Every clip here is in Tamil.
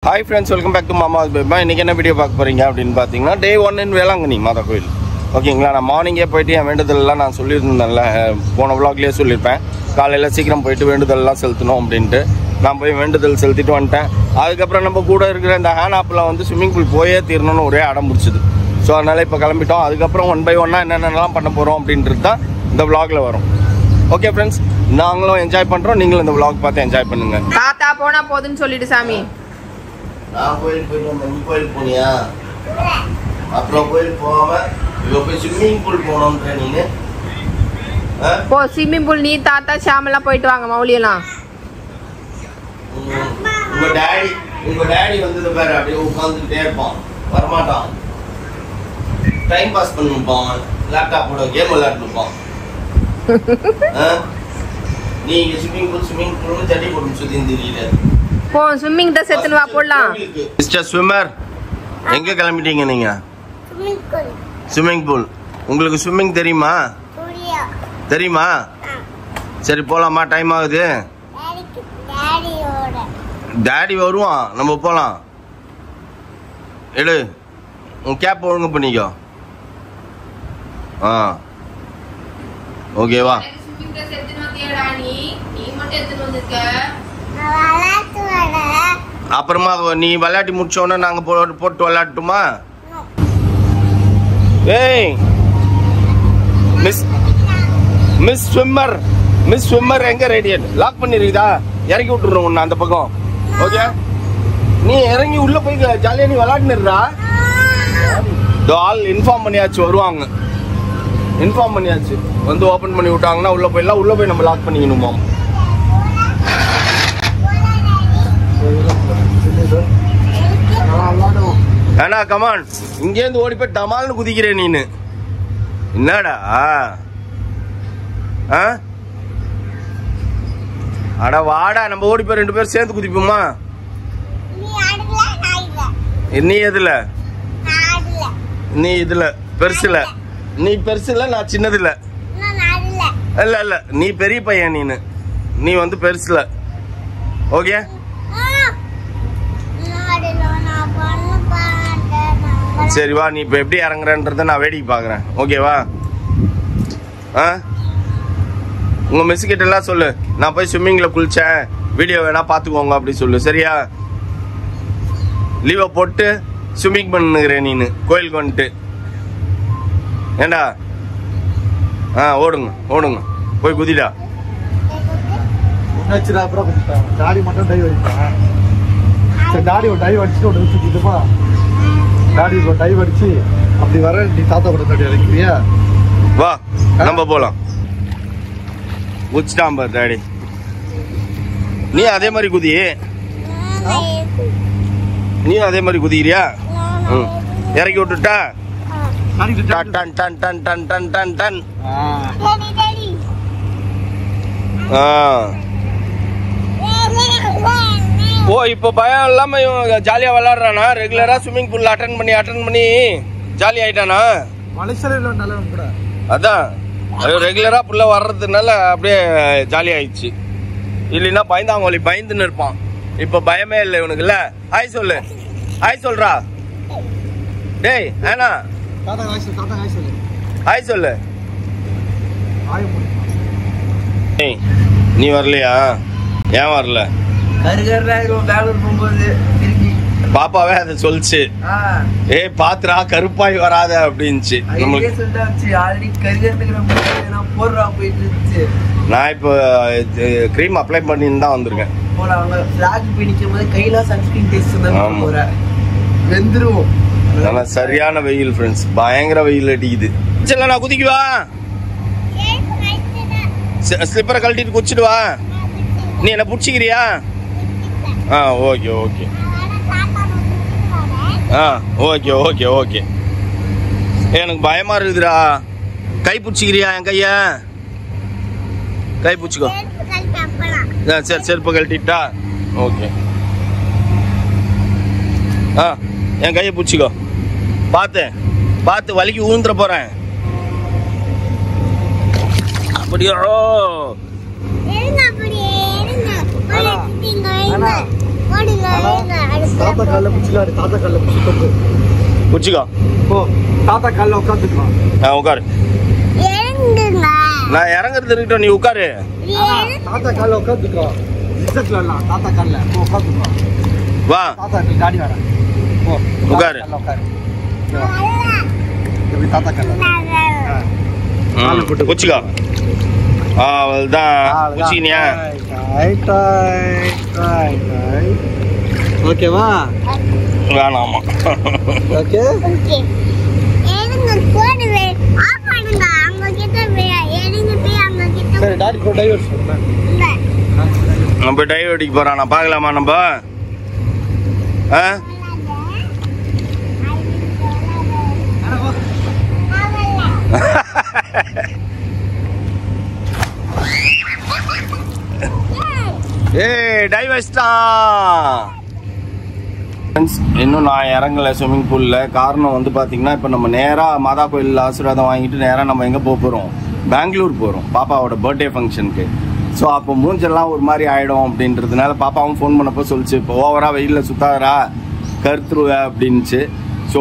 Hi friends, welcome back to Mama's Baby. இன்னைக்கு என்ன வீடியோ பார்க்க போறீங்க அப்படினு பாத்தீங்கன்னா டே 1 இன் வேளாங்கண்ணி மாதா கோயில். ஓகேங்களா, நான் மார்னிங்கே போயிட்டு என் வேண்டுதல்லாம் நான் சொல்லியிருந்தேன்ல, போன vlogலயே சொல்லிருப்பேன். காலையில சீக்கிரம் போயிட்டு வேண்டுதல்லாம் செலுத்தணும் அப்படின்ட்டு நான் போய் வேண்டுதல் செலுத்திட்டு வந்துட்டேன். அதுக்கப்புறம் நம்ம கூட இருக்கிற இந்த ஹேண்ட் ஆப்பில் வந்து ஸ்விம்மிங் பூல் போயே தீரணும்னு ஒரே அடம் பிடிச்சிது. ஸோ அதனால இப்போ கிளம்பிட்டோம். அதுக்கப்புறம் 1 by 1 என்னென்னலாம் பண்ண போகிறோம் அப்படின்றது தான் இந்த vlogல வரும். ஓகே ஃப்ரெண்ட்ஸ், நாங்களும் என்ஜாய் பண்ணுறோம், நீங்களும் இந்த vlog பார்த்து என்ஜாய் பண்ணுங்க. தாத்தா போனா போதுன்னு சொல்லிட்டு சாமி. நான் கோயிலுக்கு போயிட்டு வந்தேன். நீ கோயிலுக்கு போனியா? அப்புறம் கோயிலுக்கு போகாம இப்போ போய் ஸ்விம்மிங் பூல் போனோம்ன்ற நீங்க. போ ஸ்விம்மிங் பூல் நீ தாத்தா ஷாமெல்லாம் போயிட்டு வாங்க மௌலியெல்லாம். உங்க டாடி வந்து பாரு அப்படியே உட்காந்துக்கிட்டே இருப்பான், வரமாட்டான். டைம் பாஸ் பண்ணிருப்பான், லேப்டாப்போட கேம் விளையாட்டு இருப்பான். நீ ஸ்விம்மிங் பூல் தட்டி போட்டு சுத்தி தெரியல. போ ஸ்விம்மிங் ட்ரெஸ் எடுத்துன்னு வா போடலாம். மிஸ்டர் ஸ்விம்மர், எங்க கிளம்பிட்டீங்க நீங்க? Swimming pool. உங்களுக்கு ஸ்விம்மிங் தெரியுமா? தெரியுமா? சரி போலாமா? டைம் ஆகுது. டாடி வருவான், நம்ம போலாம். எடு உன் கேப் ஒழுங்கு பண்ணிக்கோ. ஓகேவா? அப்புறமா நீ விளையாட்டி முடிச்சோன்னா நாங்க போட்டு விளையாட்டுமா? ஏய் மிஸ் ஸ்விம்மர் எங்க ரேடியேட் லாக் பண்ணிருக்குதா? இறக்கி விட்டுறோம் உன்ன அந்த பக்கம். ஓகே, நீ இறங்கி உள்ள போய் ஜாலியா நீ விளையாடுறா. ஆல் இன்ஃபார்ம் பண்ணியாச்சு, வருவாங்க. இன்ஃபார்ம் பண்ணியாச்சு, வந்து ஓபன் பண்ணி விட்டாங்கன்னா உள்ள போயிடலாம். உள்ள போய் நம்ம லாக் பண்ணிக்கணுமா? அண்ணா கமான், இங்கேருந்து ஓடி போய் டமால்னு குதிக்கிறேன் நீனு. என்னடா? அட வாடா, நம்ம ஓடி போய் 2 பேரும் சேர்ந்து குதிப்போமா? நீ எதுல? நீ இதுல பெருசுல. நீ பெருசுல, நான் சின்னதுல. இல்ல நீ பெரிய பையன், நீ வந்து பெருசுல. ஓகே, சரி வா. நீ இப்ப எப்படி இறங்குறன்றத நான் வேடிக்கை பாக்குறேன். ஓகேவா? உங்க மிஸ் கிட்ட எல்லாம் சொல்லு, நான் போய் ஸ்விம்மிங்ல குளிச்சேன், வீடியோ வேணா பாத்துக்கோங்க அப்படி சொல்லு. சரியா? லீவை போட்டு ஸ்விம்மிங் பண்ணுகிறேன் நீனு கோயிலுக்கு வந்துட்டு. ஏண்டா? ஓடுங்க போய் குதிடா. டாடி மட்டும் டைவ் அடிப்பான். சரி, டாடி ஒரு டைவ் அடிச்சுட்டு ஒரு சுத்திட்டுமா? டாடி ஒரு டைவ் அடிச்சு அப்படி வர நீ தாத்தா கூட டாடி அடிக்கிறியா? வா நம்ம போலாம். குச்சிட்டான் பாரு டாடி. நீ அதே மாதிரி குதி. நீ அதே மாதிரி குதிக்கிறியா? இறக்கி விட்டுட்டா? டன் டன் டன் டன் டன் டன் டன். ஓ, இப்போ பயம் இல்லாம இவன் ஜாலியா விளையாடுறானா? ரெகுலரா ஸ்விம்மிங் பூல்ல அட்டன் பண்ணி ஜாலி ஆயிட்டானா? அதான் ரெகுலரா புள்ள வர்றதுனால அப்படியே ஜாலி ஆயிடுச்சு. இல்லைன்னா பயந்துன்னு இருப்பான். இப்ப பயமே இல்லை இவனுக்கு. இல்ல ஹாய் சொல்லு, ஹாய் சொல்றா. டேய் ஏனா ஹாய் சொல்லு. நீ வரலையா? ஏன் வரல? பாப்பாவே அதை சொல்லிச்சு. ஏய் பாத்துரா, கருப்பாய் வராத அப்படின்ச்சு. நான் இப்போ கிரீம் அப்ளை பண்ணின்னு தான் வந்திருக்கேன். சரியான வெயில் ஃப்ரெண்ட்ஸ், பயங்கர வெயில் அடிக்குது. சரி நான் குதிக்குவா? ஸ்லிப்பரை கழட்டிட்டு குச்சிட்டு வா. நீ என்ன பிடிச்சிக்கிறியா? Okay okay okay okay. எனக்கு பயமா இருக்குதுடா. கை பிடிச்சிக்கிறியா? என் கைய கை பிடிச்சிக்கோ. சரி செருப்பு கழட்டிட்டா? ஓகே. என் கையை பிடிச்சிக்கோ. பார்த்து வலிக்கு ஊந்துற போறேன். அப்படியோ தாத்தா காலில் பிடிச்சிக்காரு, தாத்தா காலில் பிடிச்சி பிடிச்சிக்கோ. ஓ தாத்தா காலில் உட்காந்துக்கலாம். உட்காரு. நான் இறங்குறது இருக்கட்டும், நீ உட்காரு. தாத்தா காலில் உட்காந்துக்கோ. இஷ்டத்துலாம் தாத்தா காலில் உட்காந்துக்கோ. வா தாத்தா டாடி வரேன். ஓ உட்காரு. உட்காரு. எப்படி தாத்தா காலில் பிடிச்சிக்கோ. அவள்தான் பிடிச்சிக்கினியா? ஓகேவா? வேணாமா? ஓகே. சரி டாடி கோ டைவர்ஸ் பண்ணு. நம்ம டைவ் அடிக்க போறானா பார்க்கலாமா நம்ம? ஏய் டைவர்ஸ்டா. இன்னும் நான் இறங்கல ஸ்விம்மிங் பூல்ல. காரணம் வந்து பாத்தீங்கன்னா இப்போ நம்ம நேரா மாதா கோயில் ஆசீர்வாதம் வாங்கிட்டு நேரா நம்ம எங்க போறோம்? பெங்களூர் போறோம் பாப்பாவோட பர்த்டே ஃபங்க்ஷனுக்கு. ஸோ அப்போ மூஞ்செல்லாம் ஒரு மாதிரி ஆயிடும் அப்படின்றதுனால பாப்பாவும் ஃபோன் பண்ணப்போ சொல்லிச்சு, இப்போ ஓவரா வெயிலில் சுத்தாதரா கருத்துருவ அப்படின்ச்சு. ஸோ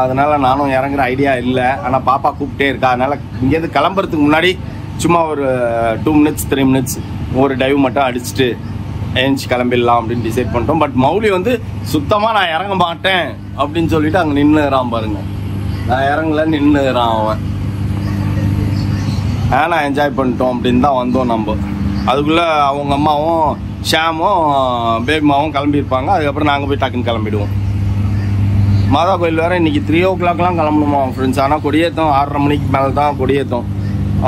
அதனால நானும் இறங்குற ஐடியா இல்லை. ஆனால் பாப்பா கூப்பிட்டே இருக்கா. அதனால இங்கேருந்து கிளம்புறதுக்கு முன்னாடி சும்மா ஒரு 2 minutes 3 minutes ஒரு டைவ் மட்டும் அடிச்சுட்டு ஏஞ்சி கிளம்பிடலாம் அப்படின்னு டிசைட் பண்ணிட்டோம். பட் மௌலி வந்து சுத்தமாக நான் இறங்க மாட்டேன் அப்படின்னு சொல்லிட்டு அங்கே நின்றுறான் பாருங்க. நான் இறங்கல நின்றுறான் அவன். நான் என்ஜாய் பண்ணிட்டோம் அப்படின்னு தான் வந்தோம் நம்ம. அதுக்குள்ளே அவங்க அம்மாவும் ஷாமும் பேபிமாவும் கிளம்பியிருப்பாங்க. அதுக்கப்புறம் நாங்கள் போய் டக்குன்னு கிளம்பிடுவோம். மாதா கோயில் வேறு இன்றைக்கி 3 o'clockலாம் கிளம்பணுமா ஃப்ரெண்ட்ஸ். ஆனால் கொடியேற்றம் 6:30 மணிக்கு மேலே தான் கொடியேற்றம்.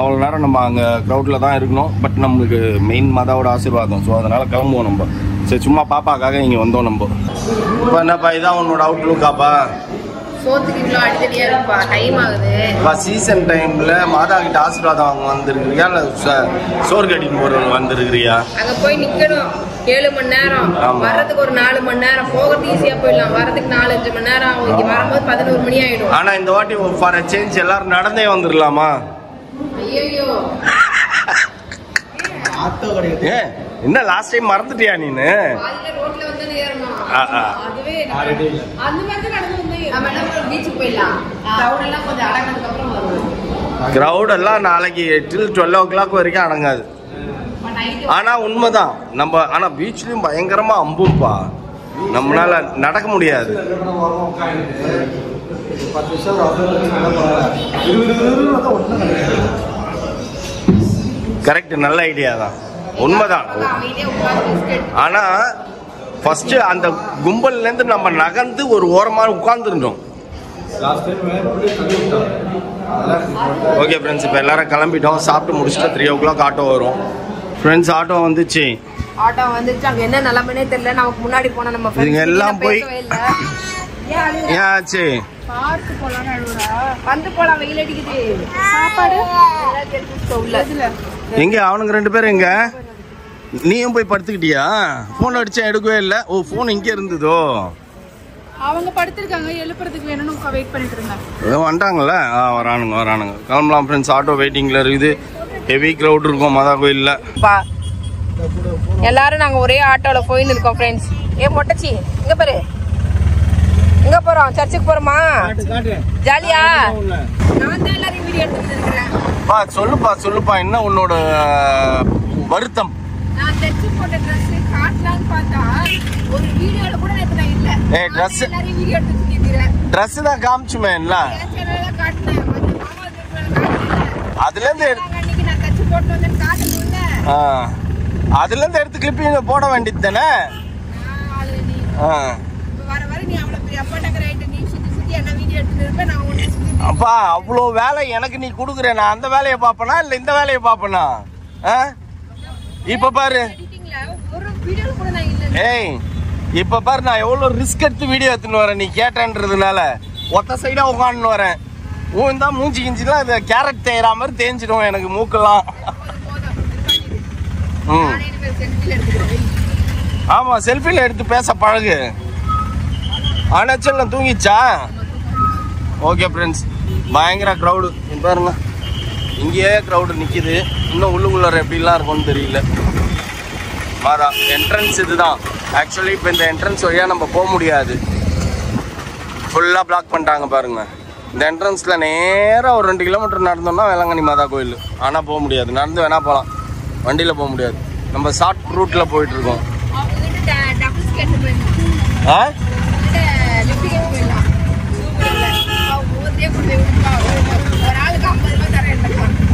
அவ்வளோ நேரம் நம்ம அங்கே க்ரௌடில் தான் இருக்கணும். பட் நம்மளுக்கு மெயின் மாதாவோட ஆசீர்வாதம். ஸோ அதனால் கிளம்புவோம் நம்ம. சரி சும்மா பாப்பாக்காக இங்கே வந்தோம் நம்ம. இப்போ என்னப்பா இதான் உன்னோட அவுட்லுக்காப்பா? சோத்துக்கு இவ்வளோ அடித்தடியாக இருக்குப்பா, டைம் ஆகுது. இப்போ சீசன் டைமில் மாதா கிட்ட ஆசீர்வாதம் அவங்க வந்துருக்கிறியா இல்லை சோறு கட்டின்னு போகிறவங்க வந்துருக்கிறியா? அங்கே போய் நிற்கணும் 7 மணி நேரம், வர்றதுக்கு ஒரு 4 மணி நேரம். போகிறது ஈஸியாக போயிடலாம், வர்றதுக்கு 4-5 மணி நேரம் ஆகும். இங்கே வரும்போது 11 மணி ஆகிடும். ஆனால் இந்த வாட்டி ஃபார் அ சேஞ்ச் எல்லாரும் நடந்தே வந்துடலாமா? ஐயோ ஏ என்ன லாஸ்ட் டைம் மறந்துட்டியா நீனு? ரோட்ல வந்து ஏறணும். அதுவே அந்த மாதிரி தான் நடந்து வந்து நம்ம பீச்சுக்கு போயிடலாம். கிரவுட் எல்லாம் கொஞ்சம் அடங்கினதுக்கு அப்புறம் வருவோம். கிரவுட் எல்லாம் நாளைக்கு till 12 o'clock வரைக்கும் அடங்காது. ஆனா உண்மைதான் நம்ம. ஆனா பீச்லயும் பயங்கரமா அம்பும்பா, நம்மளால நடக்க முடியாது. 10 கரெக்ட், நல்ல ஐடியா தான், உண்மைதான். ஆனா ஃபர்ஸ்ட் அந்த கும்பல்ல இருந்து நம்ம நகர்ந்து ஒரு ஓரமா உட்கார்ந்துருந்தோம். ஓகே ஃப்ரெண்ட்ஸ், இப்போ எல்லாரும் கிளம்பிட்டோம். சாப்பிட்டு முடிச்சுட்டு 3 o'clock ஆட்டோ வரும். ஃப்ரெண்ட்ஸ் ஆட்டோ வந்துச்சு. ஆட்டோ வந்துச்சு. அங்க என்ன நிலைமைனே தெரியல. நமக்கு முன்னாடி போன நம்ம இதுங்க எல்லாம் போய் ஏன் ஆச்சு? பார்க்கு போலாம்னு அழுவுறா. வந்து போலாம், வெயில் அடிக்குது. சாப்பாடு எங்க அவனுங்க 2 பேரும் எங்க? நீயும் போய் படுத்துக்கிட்டியா? போன் அடிச்சா எடுக்கவே இல்லை. ஓ போன் இங்கே இருந்ததோ? அவங்க படுத்திருக்காங்க, எழுப்புறதுக்கு வேணும்னு வெயிட் பண்ணிட்டு இருந்தாங்க. வந்துட்டாங்களா? வரானுங்க. கிளம்பலாம் ஃப்ரெண்ட்ஸ். ஆட்டோ வெயிட்டிங்ல இருக்குது. ஹெவி க்ரௌட் இருக்கும் மாதா கோயில்ல. எல்லாரும் நாங்க ஒரே ஆட்டோல போயின்னு இருக்கோம் ஃப்ரெண்ட்ஸ். ஏ மொட்டச்சி இங்க பாரு, எங்க போறோம்? சர்ச்சுக்கு போறோமா? ஜாலியா? நான் தான் எல்லாரும் வீடியோ எடுத்துட்டு இருக்கேன். சொல்லுப்பா என்ன உன்னோட வருத்தம்? நான் தைச்சு போட்ட Dress காட்டலாம்னு பார்த்தா ஒரு வீடியோல கூட நான் இல்ல. ஏய் Dress எல்லாரும் வீடியோ எடுத்துட்டு இருக்கீங்க. Dress தான் காமிச்சுமே இல்ல. சேனல்ல காட்டுனேன். வந்து மாமா வந்து அதுல இருந்து அன்னைக்கு நான் தைச்சு போட்டு வந்து காட்டணும்ல. அதுல இருந்து எடுத்து கிளிப்பிங் போட வேண்டியது தானே? வர நீ அவ்வளவு பெரிய அப்பட்டக்கற ஐட்ட நீ சுத்தி என்ன வீடியோ எடுத்துட்டு இருப்ப. நான் உன்னை சுத்தி அப்பா அவ்வளோ வேலை எனக்கு நீ கொடுக்குற. நான் அந்த வேலையை பார்ப்பனா இல்லை இந்த வேலையை பார்ப்பனா? இப்ப பாரு, ஒரு வீடியோ கூட நான் இல்ல. ஏய் இப்ப பாரு, நான் எவ்வளவு ரிஸ்க் எடுத்து வீடியோ எடுத்துன்னு வரேன். நீ கேட்டன்றதுனால ஒத்த சைடா உட்காந்து வரேன். இந்த மூஞ்சி கிஞ்சிலாம் இந்த கேரட் தேய்ற மாதிரி தேஞ்சிடும் எனக்கு மூக்கெல்லாம். ஆமா செல்ஃபில எடுத்து பேச பழகு. அணைச்சல் தூங்கிச்சா? ஓகே ஃப்ரெண்ட்ஸ், பயங்கர க்ரௌடு பாருங்க. இங்கேயே க்ரௌடு நிற்கிது. இன்னும் உள்ளுக்குள்ளார எப்படிலாம் இருக்கும்னு தெரியல. மாதா என்ட்ரன்ஸ் இதுதான். ஆக்சுவலி இப்போ இந்த என்ட்ரன்ஸ் வழியாக நம்ம போக முடியாது, ஃபுல்லாக பிளாக் பண்ணிட்டாங்க பாருங்க. இந்த என்ட்ரன்ஸில் நேராக ஒரு 2 கிலோமீட்டர் நடந்தோம்னா வேளாங்கண்ணி மாதா கோயில். ஆனால் போக முடியாது, நடந்து வேணால் போகலாம், வண்டியில் போக முடியாது. நம்ம ஷார்ட் ரூட்டில் போயிட்டுருக்கோம். ஆ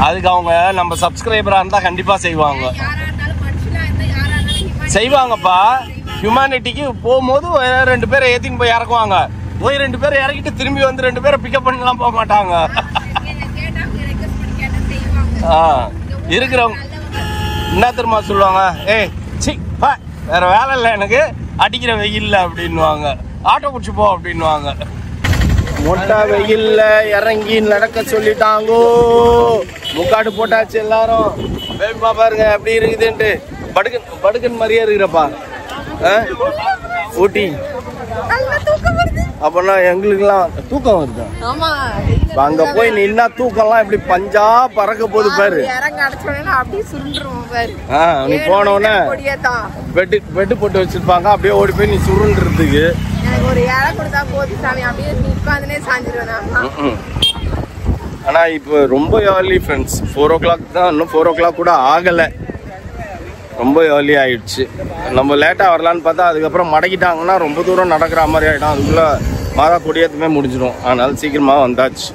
அதுக்கு அவங்க நம்ம சப்ஸ்கிரைபராக இருந்தால் கண்டிப்பாக செய்வாங்கப்பா. ஹியூமனிட்டிக்கு போகும்போது 2 பேரை ஏற்றின்னு போய் இறக்குவாங்க. போய் 2 பேரை இறக்கிட்டு திரும்பி வந்து 2 பேரை பிக்கப் பண்ணலாம் போக மாட்டாங்க. இருக்கிறவங்க என்ன தெரியுமா சொல்லுவாங்க, ஏய் சி பா வேற வேலை இல்லை எனக்கு, அடிக்கிற வெயில்ல அப்படின்வாங்க, ஆட்டோ பிடிச்சி போ அப்படின்வாங்க. மொட்டை வெயில்ல இறங்கி நடக்க சொல்லிட்டாங்கோ. முக்காடு போட்டாச்சு எல்லாரும். வேணுமா பாருங்க எப்படி இருக்குதுன்ட்டு. படுக்கன் மாதிரியே இருக்கிறப்பா ஊட்டி. அப்பனா எங்களுக்குலாம் தூக்கம் வருது. அங்க போய் நின்னா தூக்கம்லாம் எப்படி பஞ்சா பறக்க போகுது பாரு. நீ போனோடனே பெட்டு போட்டு வச்சிருப்பாங்க, அப்படியே ஓடி போய் நீ சுருண்டுறதுக்கு. ஆனா இப்போ ரொம்ப ஏர்லி ஃப்ரெண்ட்ஸ், 4 o'clock தான். இன்னும் 4 o'clock கூட ஆகலை, ரொம்ப ஏர்லி ஆயிடுச்சு. நம்ம லேட்டாக வரலான்னு பார்த்தா அதுக்கப்புறம் மடக்கிட்டாங்கன்னா ரொம்ப தூரம் நடக்கிற மாதிரி ஆகிடும். அதுக்குள்ளே மாதா கொடியேற்றமே முடிஞ்சிடும். அதனால சீக்கிரமாக வந்தாச்சு.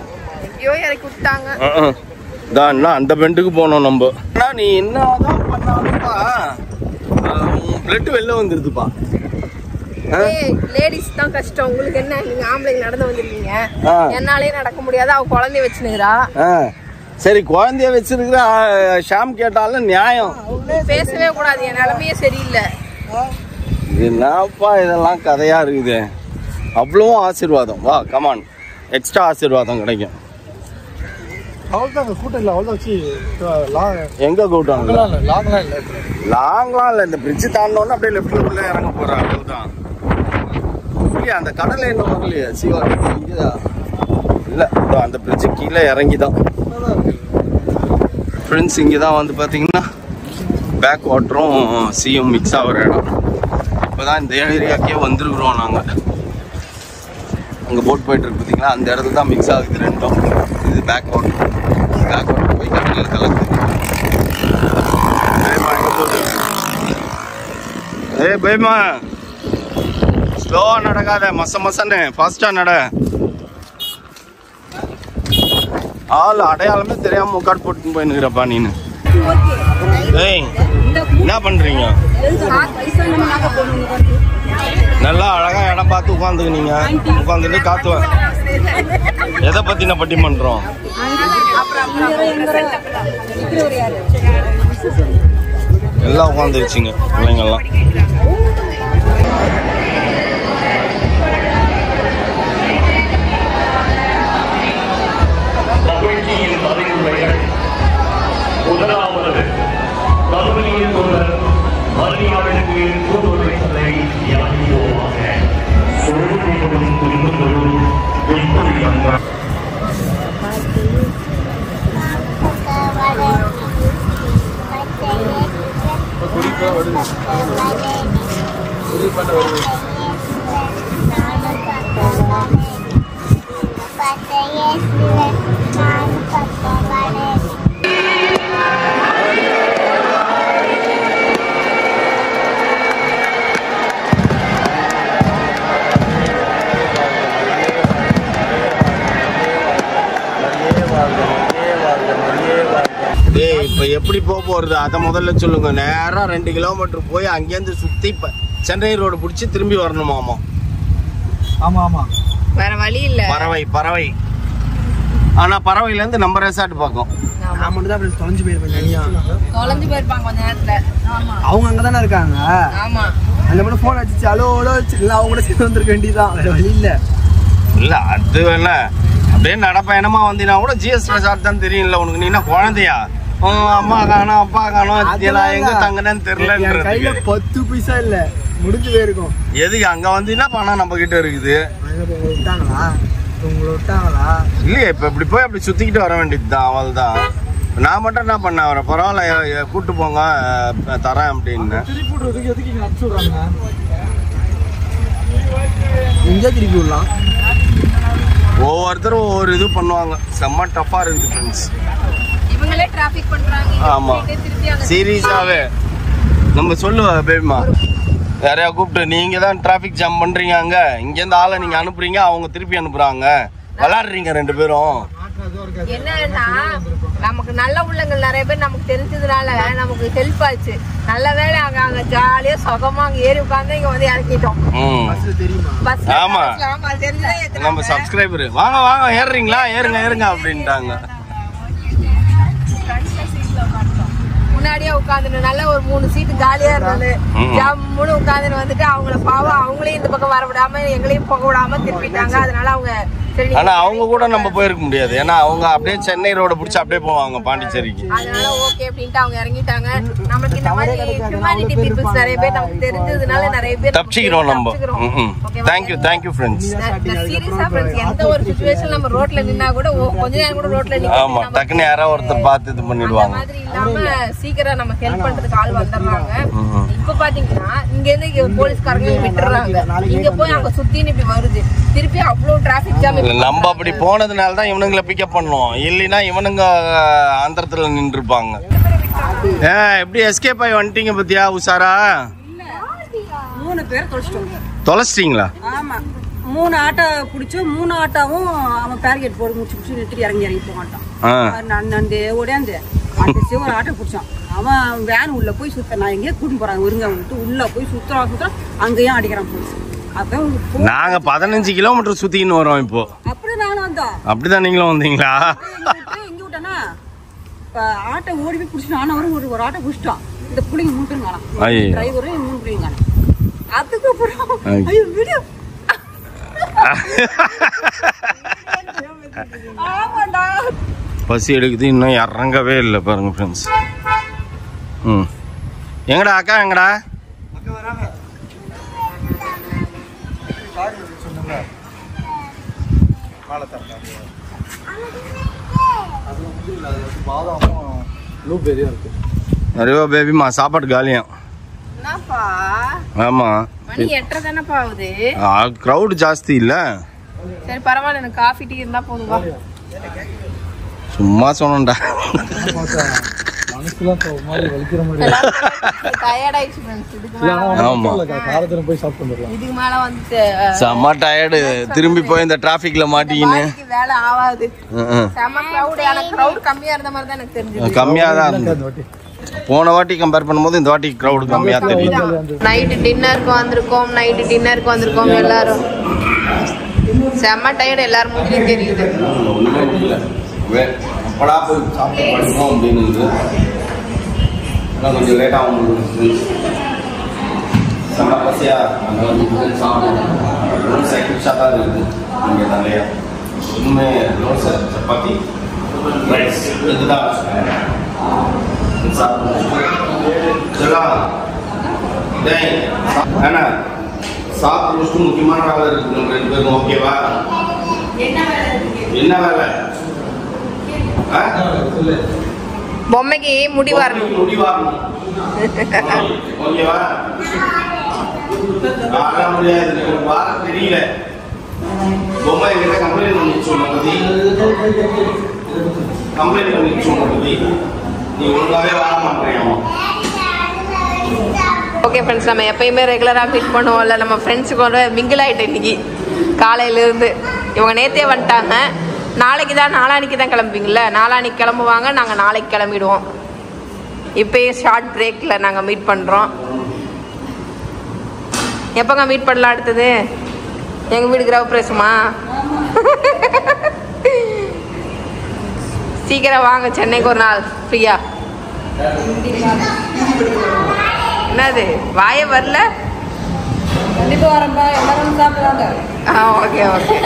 தான் அந்த பெண்டுக்கு போனோம் நம்ம. ஆனால் நீ என்னதான் பண்ணாலும்ப்பா பிளட் வெளில வந்துருதுப்பா. லேடிஸ் தான் கஷ்டம். உங்களுக்கு என்ன, நீங்க ஆம்பளைங்க நடந்து வந்துருக்கீங்க, என்னாலே நடக்க முடியாது. அவ குழந்தைய வச்சுனுக்குறா. சரி குழந்தைய வச்சிருக்கிற ஷாம் கேட்டாலும் நியாயம். பேசவே கூடாது, என் நிலைமையே சரியில்லை. என்னப்பா இதெல்லாம் கதையா இருக்குது. அவ்வளவும் ஆசீர்வாதம். வா கமான், எக்ஸ்ட்ரா ஆசீர்வாதம் கிடைக்கும். எங்க கூட்டம் லாங்லாம் இல்லை. இந்த பிரிட்ஜ் தாண்டோன்னு அப்படியே லெஃப்ட்ல உள்ள இறங்க போறேன், அவ்வளவுதான். அந்த கடலை என்ன வரலையே சிவா, இங்கதான் இல்லை, அந்த பிரிட்ஜு கீழே இறங்கிதான் ஃப்ரெண்ட்ஸ். இங்கே தான் வந்து பார்த்தீங்கன்னா பேக் வாட்டரும் சியும் மிக்ஸ் ஆகிற இடம். இப்போ தான் இந்த ஏரியாக்கே வந்துருக்குறோம் நாங்கள். அங்கே போட் போயிட்டுருக்கு பார்த்தீங்களா, அந்த இடத்துல தான் மிக்ஸ் ஆகுது ரெண்டும். இது பேக் வாட்டர் போய் கடலில் கலக்குது. பயமா ஸ்லோவாக நடக்காத, மசன்னு ஃபாஸ்ட்டாக நட. ஆள் அடையாளமே தெரியாம முக்காடு போட்டு போயின்னுக்கிறப்பா நீனு. ஏய் என்ன பண்றீங்க? நல்லா அழகா இடம் பார்த்து உட்காந்துக்குனீங்க. உட்காந்துட்டு காத்து எதை பத்தின பட்டி பண்றோம்? எல்லாம் உட்காந்துருச்சுங்க பிள்ளைங்கெல்லாம். முதலாவது கல்வியின் தொடர் மரியாதைக்கு கூடுதலை யாரியோமாக சொல்லும் துன்பங்களும் இப்போ எப்படி போகிறது அதை முதல்ல சொல்லுங்க. நேராக 2 கிலோமீட்டர் போய் அங்கேருந்து சுற்றி இப்போ சென்னை ரோடு பிடிச்சி திரும்பி வரணுமாமா? ஆமாம் ஆமாம், வேற வழி இல்லை. பறவை ஆனால் பறவையிலேருந்து நம்ம ரெசார்ட் பார்க்கும். நான் மட்டும் தான் தொலைஞ்சு போயிருப்பாங்க கொஞ்ச நேரத்துல. அவங்க அங்கே தானே இருக்காங்க. ஆமா, அந்த மட்டும் ஃபோன் அடிச்சு அலோ வச்சு இல்லை, அவங்க கூட சேர்ந்து வந்துருக்க வேண்டியதான், வேற வழி இல்லை. இல்லை அது வேணா அப்படியே நடப்பயணமா வந்தீங்கன்னா கூட ஜிஎஸ் ரெசார்ட் தான் தெரியும்ல உனக்கு. நீ என்ன குழந்தையா? அம்மா காணும் அப்பா காணும் எங்க தங்கன்னு தெரியல. கையில 10 பைசா இல்ல, முடிஞ்சு போயிருக்கும். எதுக்கு அங்க வந்தீங்கன்னா பணம் நம்ம கிட்ட இருக்குது. உங்களை விட்டாங்களா? இல்லையே, இப்ப இப்படி போய் அப்படி சுத்திக்கிட்டு வர வேண்டியதுதான், அவள் தான். நான் மட்டும் என்ன பண்ணேன் அவரை பரவாயில்ல கூப்பிட்டு போங்க தரேன் அப்படின்னு. திருப்பி விடுறதுக்கு எதுக்கு இங்கே அனுப்பிச்சு விட்றாங்க? இங்கே திருப்பி விடலாம். ஒவ்வொருத்தரும் ஒவ்வொரு இது பண்ணுவாங்க. செம்ம டஃப்பாக இருக்குது ஃப்ரெண்ட்ஸ். இவங்களே டிராஃபிக் பண்றாங்க. ஆமாம் சீரியஸாகவே நம்ம சொல்லுவா பேபிமா யாரையா கூப்பிட்டு நீங்கள் தான் டிராஃபிக் ஜாம் பண்ணுறீங்க, அங்கே இங்கேருந்து ஆளை நீங்கள் அனுப்புறீங்க, அவங்க திருப்பி அனுப்புகிறாங்க, விளாடுறீங்க 2 பேரும். என்னன்னா நமக்கு நல்ல உள்ளங்கள் நிறைய பேர் நமக்கு தெரிஞ்சதுனால நமக்கு ஹெல்ப் ஆச்சு. நல்ல வேலை அங்க ஜாலியா சுகமா அங்க ஏறி உட்காந்து இங்க வந்து இறக்கிட்டோம். ஆமா நம்ம சப்ஸ்கிரைபர் வாங்க வாங்க ஏறுறீங்களா, ஏறுங்க அப்படின்ட்டாங்க. முன்னாடியே உட்காந்துட்டு நல்ல ஒரு 3 சீட்டு காலியா இருந்தது. ஜம்முன்னு உட்காந்துட்டு வந்துட்டு அவங்கள பாவம் அவங்களையும் இந்த பக்கம் வர விடாம எங்களையும் போக விடாம திருப்பிட்டாங்க. அதனால அவங்க ஆனா அவங்க கூட நம்ம போயிருக்க முடியாது. ஏன்னா அவங்க அப்படியே சென்னை ரோட புடிச்சு அப்படியே போவாங்க பாண்டிச்சேரிக்கு. அதனால ஓகே அப்படின்ட்டு அவங்க இறங்கிட்டாங்க. நமக்கு இந்த மாதிரி ஹியூமனிட்டி பீப்புள்ஸ் நிறைய பேர் நமக்கு தெரிஞ்சதுனால நிறைய பேர் தப்பிச்சிக்கிறோம் நம்ம. Thank you friends. சீரியஸா ஃப்ரெண்ட்ஸ் எந்த ஒரு சிச்சுவேஷன் நம்ம ரோட்ல நின்னா கூட கொஞ்ச நேரம் கூட ரோட்ல நிக்க ஆமா டக்குன்னு யாரோ ஒருத்தர் பார்த்து இது பண்ணிடுவாங்க. மாதிரி இல்லாம சீக்கிரம் நம்ம ஹெல்ப் பண்றதுக்கு ஆள் வந்துடுறாங்க. இப்ப பாத்தீங்கன்னா இங்க இருந்து போலீஸ்காரங்க விட்டுறாங்க. இங்க போய் அங்க சுத்தி இப்படி வருது திருப்பி அவ்வளவு டிராபிக் ஜாம். நம்ம அப்படி போனதுனால தான் இவனுங்களை பிக்கப் பண்ணோம். இல்லைன்னா இவனுங்க ஆந்திரத்துல நின்று இருப்பாங்க. எப்படி எஸ்கேப் ஆகி வந்துட்டீங்க பத்தியா உஷாரா? 3 பேர் தொலைச்சிட்டீங்களா? ஆமா 3 ஆட்டோ பிடிச்சோம். 3 ஆட்டோவும் அவன் பேரிகேட் போட்டு முடிச்சு நிறுத்தி இறங்கி போக மாட்டான். நான் ஓடியாந்து ஒரு ஆட்டோ பிடிச்சான். அவன் வேன் உள்ள போய் சுத்த நான் எங்கேயே கூட்டிட்டு போறாங்க ஒருங்க வந்துட்டு உள்ள போய் சுத்துறான் அங்கேயும் அடிக்கிறான் போலீஸ். நாங்க 15 கிலோமீட்டர் சுத்தின்னு வரோம் இப்போ. அப்படி நானும் வந்தோம். அப்படிதான் நீங்களும் வந்தீங்களா? இங்க விட்டானா ஆட்டோ ஓடி போய் பிடிச்சி நானும் ஒரு ஆட்டோ பிடிச்சிட்டான். இந்த பிள்ளைங்க 3 பேரும் காணும். டிரைவரு 3 பிள்ளைங்க காணும். அதுக்கப்புறம் ஐயோ வீடியோ பசி எடுக்குது இன்னும் இறங்கவே இல்லை பாருங்க ஃப்ரெண்ட்ஸ். எங்கடா அக்கா எங்கடா? நிறைய பேபிமா சாப்பாடு காலியா? ஆமா கிரௌட் ஜாஸ்தி இல்ல. சரி பரவாயில்ல எனக்கு காஃபி டீ இருந்தா போதும்பா. சும்மா சொன்னேன்டா. செம்ம டயர்டு. திரும்பி போய் இந்த டிராபிக்ல மாட்டிக்கின்னு வேலை ஆகாது. கம்மியா தான் இருந்தது. போன வாட்டி கம்பேர் பண்ணும்போது இந்த வாட்டி கிரவுட் கம்மியா தெரியுது. நைட்டு டின்னருக்கு வந்திருக்கோம் எல்லாரும். செம்ம டயர்டு எல்லாரும் மூஞ்சிலையும் தெரியுது. எப்படா போய் சாப்பிட்டு படிக்கணும் அப்படின்னு கொஞ்சம் லேட்டாக வந்து செம்ம பசியா அங்கே வந்து சாப்பிடும் சைக்கிள்ஸாக தான் இருக்குது. இங்கே நிறைய இன்னுமே தோசை சப்பாத்தி ரைஸ் இதுதான் ஏன்னா சாப்பிட்டு முடிச்சுட்டு முக்கியமான வேலை இருக்குது நம்ம 2 பேரும். ஓகேவா? என்ன வேலை? பொம்மைக்கு முடி வரணும். ஓகேவா? அதெல்லாம் முடியாது. தெரியல பொம்மை கிட்ட கம்ப்ளைண்ட் பண்ணிச்சு. கம்ப்ளைண்ட் பண்ணிச்சு. நீ ஒழுங்காவே வர மாட்டேன். ஓகே ஃப்ரெண்ட்ஸ், நம்ம எப்பயுமே ரெகுலராக மீட் பண்ணுவோம்ல, நம்ம ஃப்ரெண்ட்ஸுக்கு மிங்கிள் ஆகிட்டேன் இன்னைக்கு காலையிலேருந்து. இவங்க நேற்றே வந்துட்டாங்க. நாளைக்கு தான் நாளானிக்கு தான் கிளம்புவீங்கள, நாளானிக்கு கிளம்புவாங்க. நாங்கள் நாளைக்கு கிளம்பிடுவோம். இப்போயே ஷார்ட் பிரேக்கில் நாங்கள் மீட் பண்ணுறோம். எப்போங்க மீட் பண்ணலாம் அடுத்தது? எங்கள் வீடு கிரகப்பிரவேசமா? சீக்கிரம் வாங்க, சென்னைக்கு ஒரு நாள் ஃப்ரீயா. என்னது வாய வரல? கண்டிப்பாக வரேன்ப்பா, எல்லாரும் சாப்பிடுவாங்க. Okay okay.